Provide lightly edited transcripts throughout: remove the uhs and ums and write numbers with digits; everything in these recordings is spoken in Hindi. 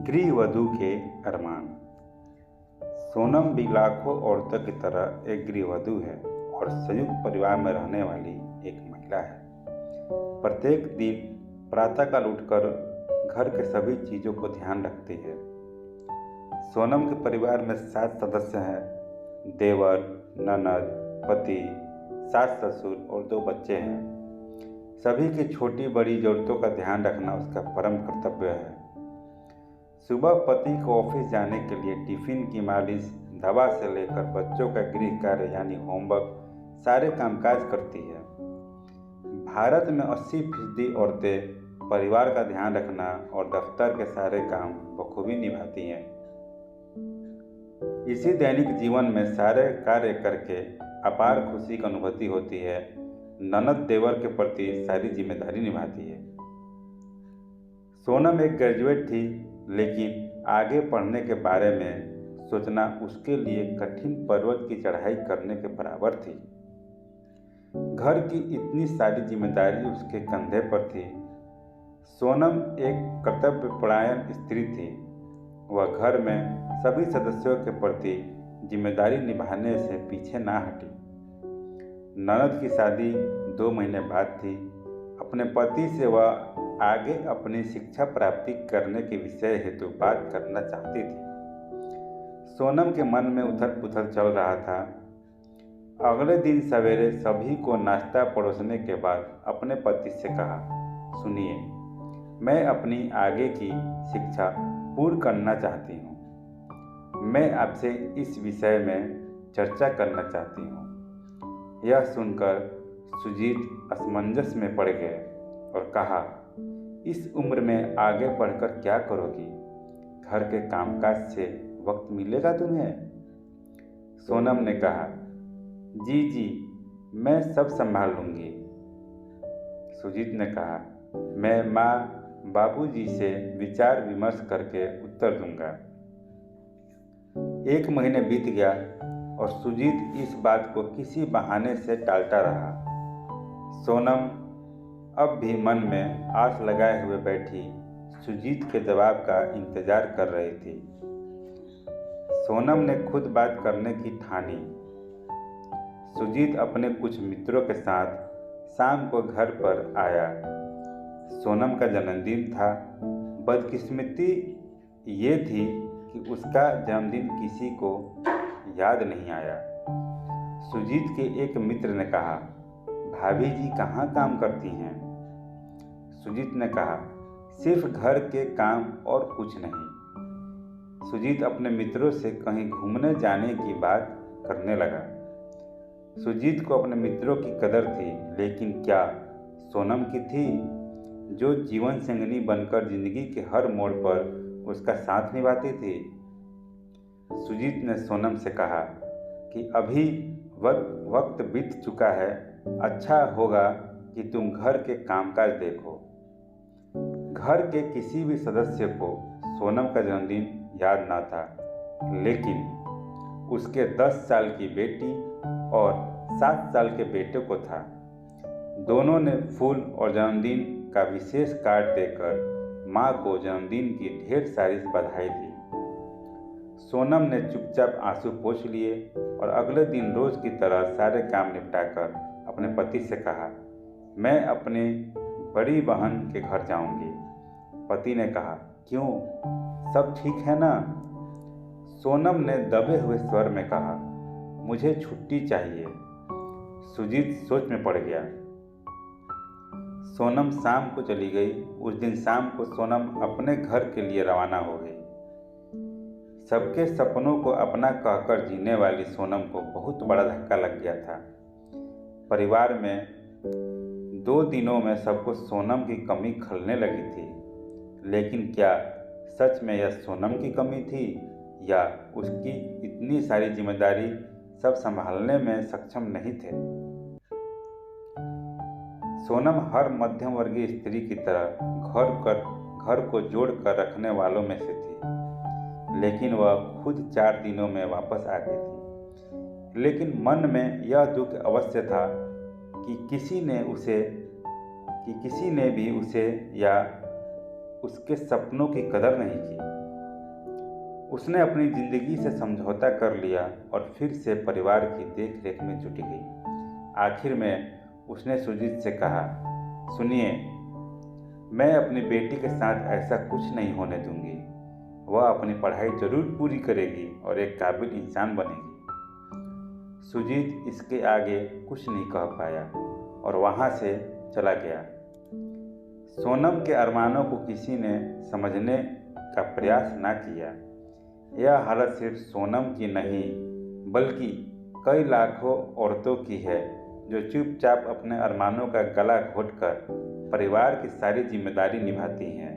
गृहवधू के अरमान। सोनम भी लाखों औरतों की तरह एक गृहवधू है और संयुक्त परिवार में रहने वाली एक महिला है। प्रत्येक दिन प्रातःकाल उठकर घर के सभी चीज़ों को ध्यान रखती है। सोनम के परिवार में 7 सदस्य हैं। देवर, ननद, पति, सास ससुर और 2 बच्चे हैं। सभी की छोटी बड़ी ज़रूरतों का ध्यान रखना उसका परम कर्तव्य है। सुबह पति को ऑफिस जाने के लिए टिफिन की मालिश, दवा से लेकर बच्चों का गृह कार्य यानी होमवर्क सारे कामकाज करती है। भारत में 80% औरतें परिवार का ध्यान रखना और दफ्तर के सारे काम बखूबी निभाती हैं। इसी दैनिक जीवन में सारे कार्य करके अपार खुशी की अनुभूति होती है। ननद देवर के प्रति सारी जिम्मेदारी निभाती है। सोनम एक ग्रेजुएट थी, लेकिन आगे पढ़ने के बारे में सोचना उसके लिए कठिन पर्वत की चढ़ाई करने के बराबर थी। घर की इतनी सारी जिम्मेदारी उसके कंधे पर थी। सोनम एक कर्तव्यपरायण स्त्री थी। वह घर में सभी सदस्यों के प्रति जिम्मेदारी निभाने से पीछे ना हटी। ननद की शादी 2 महीने बाद थी। अपने पति से वह आगे अपनी शिक्षा प्राप्ति करने के विषय हेतु बात करना चाहती थी। सोनम के मन में उथल पुथल चल रहा था। अगले दिन सवेरे सभी को नाश्ता परोसने के बाद अपने पति से कहा, सुनिए, मैं अपनी आगे की शिक्षा पूर्ण करना चाहती हूँ। मैं आपसे इस विषय में चर्चा करना चाहती हूँ। यह सुनकर सुजीत असमंजस में पड़ गए और कहा, इस उम्र में आगे बढ़कर क्या करोगी? घर के कामकाज से वक्त मिलेगा तुम्हें? सोनम ने कहा, जी मैं सब संभाल लूँगी। सुजीत ने कहा, मैं माँ बाबूजी से विचार विमर्श करके उत्तर दूंगा। 1 महीने बीत गया और सुजीत इस बात को किसी बहाने से टालता रहा। सोनम अब भी मन में आस लगाए हुए बैठी सुजीत के जवाब का इंतजार कर रही थी। सोनम ने खुद बात करने की ठानी। सुजीत अपने कुछ मित्रों के साथ शाम को घर पर आया। सोनम का जन्मदिन था। बदकिस्मती ये थी कि उसका जन्मदिन किसी को याद नहीं आया। सुजीत के एक मित्र ने कहा, भाभी जी कहाँ काम करती हैं? सुजीत ने कहा, सिर्फ घर के काम और कुछ नहीं। सुजीत अपने मित्रों से कहीं घूमने जाने की बात करने लगा। सुजीत को अपने मित्रों की कदर थी, लेकिन क्या सोनम की थी, जो जीवन संगिनी बनकर जिंदगी के हर मोड़ पर उसका साथ निभाती थी। सुजीत ने सोनम से कहा कि अभी वक्त बीत चुका है, अच्छा होगा कि तुम घर के कामकाज देखो। घर के किसी भी सदस्य को सोनम का जन्मदिन याद ना था, लेकिन उसके 10 साल की बेटी और 7 साल के बेटे को था। दोनों ने फूल और जन्मदिन का विशेष कार्ड देकर माँ को जन्मदिन की ढेर सारी बधाई दी। सोनम ने चुपचाप आंसू पोंछ लिए और अगले दिन रोज की तरह सारे काम निपटाकर अपने पति से कहा, मैं अपने बड़ी बहन के घर जाऊंगी। पति ने कहा, क्यों, सब ठीक है ना? सोनम ने दबे हुए स्वर में कहा, मुझे छुट्टी चाहिए। सुजीत सोच में पड़ गया। सोनम शाम को चली गई। उस दिन शाम को सोनम अपने घर के लिए रवाना हो गई। सबके सपनों को अपना कहकर जीने वाली सोनम को बहुत बड़ा धक्का लग गया था। परिवार में 2 दिनों में सबको सोनम की कमी खलने लगी थी। लेकिन क्या सच में यह सोनम की कमी थी या उसकी इतनी सारी जिम्मेदारी सब संभालने में सक्षम नहीं थे? सोनम हर मध्यम वर्गीय स्त्री की तरह घर को जोड़ कर रखने वालों में से थी, लेकिन वह खुद 4 दिनों में वापस आ गई थी। लेकिन मन में यह दुख अवश्य था कि किसी ने भी उसे या उसके सपनों की कदर नहीं की। उसने अपनी ज़िंदगी से समझौता कर लिया और फिर से परिवार की देख रेख में जुट गई। आखिर में उसने सुजीत से कहा, सुनिए, मैं अपनी बेटी के साथ ऐसा कुछ नहीं होने दूंगी। वह अपनी पढ़ाई जरूर पूरी करेगी और एक काबिल इंसान बनेगी। सुजीत इसके आगे कुछ नहीं कह पाया और वहाँ से चला गया। सोनम के अरमानों को किसी ने समझने का प्रयास ना किया। यह हालत सिर्फ सोनम की नहीं बल्कि कई लाखों औरतों की है जो चुपचाप अपने अरमानों का गला घोटकर परिवार की सारी जिम्मेदारी निभाती हैं।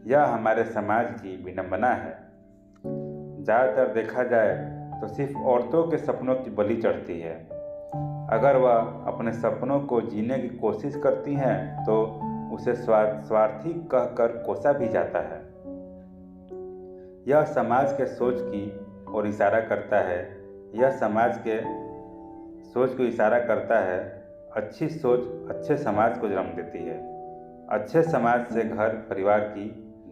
यह हमारे समाज की विडंबना है। ज़्यादातर देखा जाए तो सिर्फ औरतों के सपनों की बलि चढ़ती है। अगर वह अपने सपनों को जीने की कोशिश करती हैं तो उसे स्वार्थी कहकर कोसा भी जाता है। यह समाज के सोच की ओर इशारा करता है। यह समाज के सोच को इशारा करता है। अच्छी सोच अच्छे समाज को जन्म देती है। अच्छे समाज से घर परिवार की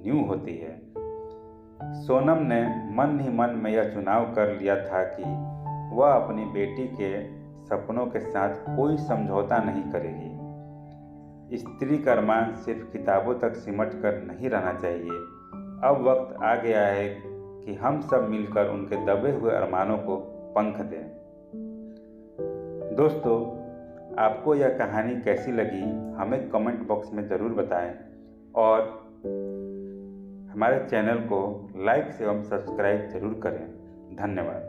नींव होती है। सोनम ने मन ही मन में यह चुनाव कर लिया था कि वह अपनी बेटी के सपनों के साथ कोई समझौता नहीं करेगी। स्त्री का अरमान सिर्फ किताबों तक सिमट कर नहीं रहना चाहिए। अब वक्त आ गया है कि हम सब मिलकर उनके दबे हुए अरमानों को पंख दें। दोस्तों, आपको यह कहानी कैसी लगी हमें कमेंट बॉक्स में ज़रूर बताएं और हमारे चैनल को लाइक एवं सब्सक्राइब जरूर करें। धन्यवाद।